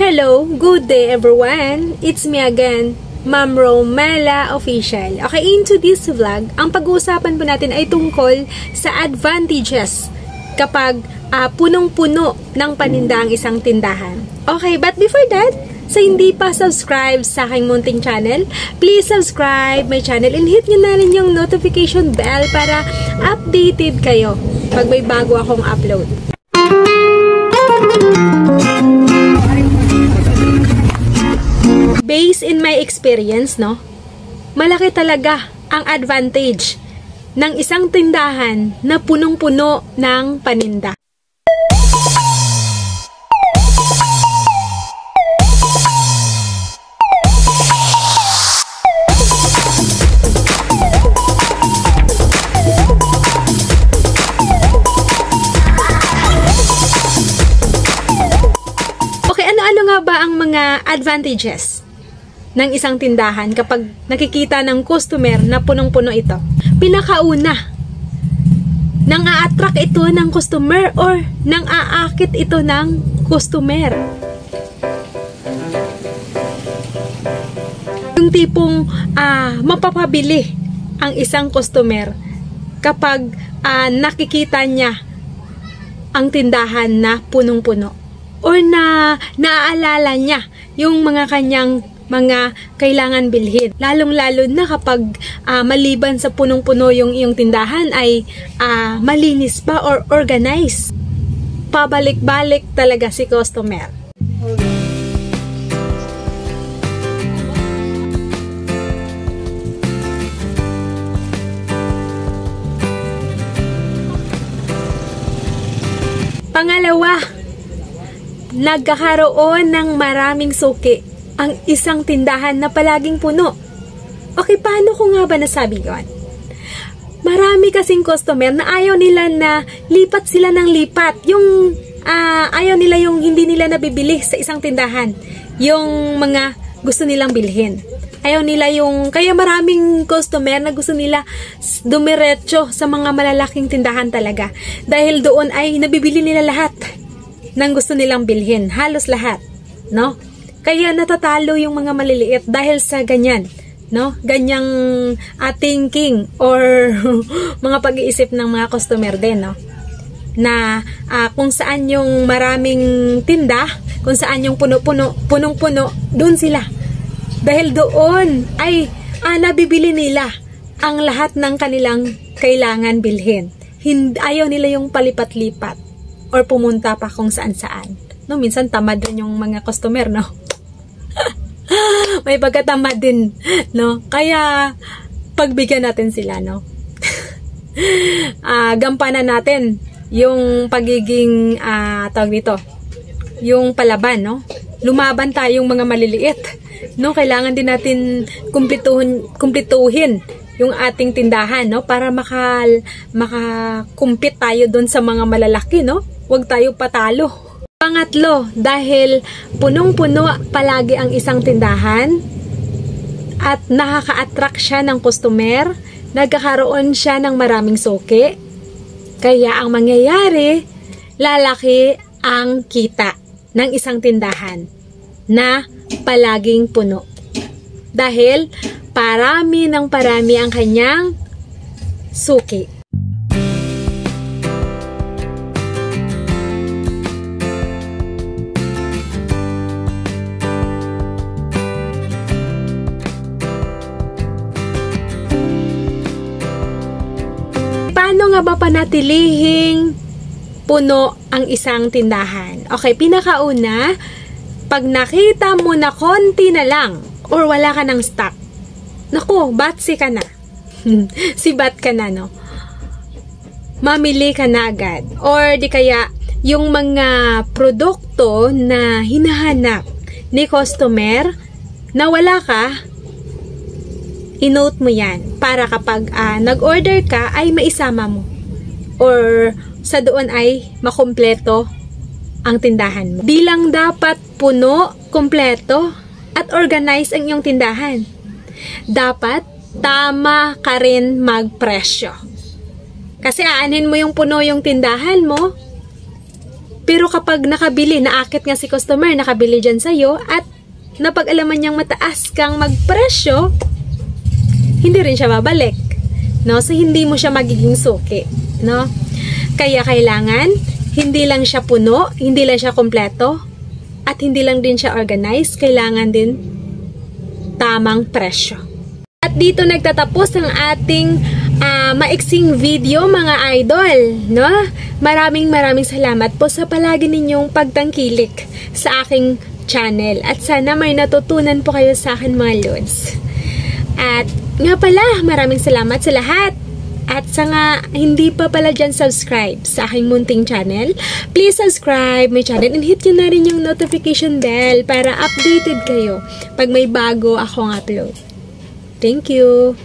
Hello, good day everyone! It's me again, Ma'am Romela Official. Okay, into this vlog, ang pag-uusapan po natin ay tungkol sa advantages kapag punong-puno ng paninda ang isang tindahan. Okay, but before that, sa hindi pa subscribe sa aking munting channel, please subscribe my channel and hit nyo na rin yung notification bell para updated kayo pag may bago akong upload. Based in my experience, no, malaki talaga ang advantage ng isang tindahan na punong-puno ng paninda. Okay, ano-ano nga ba ang mga advantages ng isang tindahan kapag nakikita ng customer na punong-puno ito? Pinakauna, nang a-attract ito ng customer or nang aakit ito ng customer. Yung tipong mapapabili ang isang customer kapag nakikita niya ang tindahan na punong-puno or na naaalala niya yung mga kanyang mga kailangan bilhin. Lalong-lalo na kapag maliban sa punong-puno yung iyong tindahan ay malinis pa or organized. Pabalik-balik talaga si customer. Pangalawa, nagkakaroon ng maraming suki ang isang tindahan na palaging puno. Okay, paano ko nga ba nasabi yun? Marami kasing customer na ayaw nila na lipat sila ng lipat. Yung ayaw nila yung hindi nila nabibili sa isang tindahan. Yung mga gusto nilang bilhin. Ayaw nila yung, kaya maraming customer na gusto nila dumiretso sa mga malalaking tindahan talaga. Dahil doon ay nabibili nila lahat ng gusto nilang bilhin. Halos lahat, no? Kaya natatalo yung mga maliliit dahil sa ganyan, no? Ganyang thinking or mga pag-iisip ng mga customer din, no? Na kung saan yung maraming tinda, kung saan yung punong-puno, doon sila. Dahil doon ay nabibili nila ang lahat ng kanilang kailangan bilhin. Ayaw nila yung palipat-lipat or pumunta pa kung saan-saan. No, minsan tamad rin yung mga customer, no? May pagkatamad din, no? Kaya pagbigyan natin sila, no? Gampanan natin yung pagiging tawag dito, yung palaban, no? Lumaban tayong mga maliliit, no? Kailangan din natin kumplituhin yung ating tindahan, no? Para makakumpit tayo doon sa mga malalaki, no? Huwag tayo patalo. Pangatlo, dahil punong-puno palagi ang isang tindahan at nakaka-attract siya ng customer, nagkakaroon siya ng maraming suki, kaya ang mangyayari, lalaki ang kita ng isang tindahan na palaging puno. Dahil parami ng parami ang kanyang suki. Paano nga ba panatilihing puno ang isang tindahan? Okay, pinakauna, pag nakita mo na konti na lang or wala ka ng stock, naku, batsi ka na. Sibat ka na, no? Mamili ka na agad. Or di kaya, yung mga produkto na hinahanap ni customer na wala ka, i-note mo yan para kapag nag-order ka ay maisama mo or sa doon ay makumpleto ang tindahan mo. Di lang dapat puno, kumpleto at organize ang iyong tindahan. Dapat tama ka rin magpresyo. Kasi aanin mo yung puno yung tindahan mo, Pero kapag nakabili, naakit nga si customer, nakabili dyan sa'yo, at napag-alaman niyang mataas kang magpresyo, hindi rin siya babalik. No? So, hindi mo siya magiging suki. No? Kaya kailangan, hindi lang siya puno, hindi lang siya kompleto, at hindi lang din siya organized, kailangan din tamang presyo. At dito nagtatapos ang ating maiksing video, mga idol. No? Maraming salamat po sa palagi ninyong pagtangkilik sa aking channel. At sana may natutunan po kayo sa akin, mga lods. At nga pala, maraming salamat sa lahat. At sa nga, hindi pa pala dyan subscribe sa aking munting channel, please subscribe my channel and hit nyo na rin yung notification bell para updated kayo pag may bago akong upload. Thank you!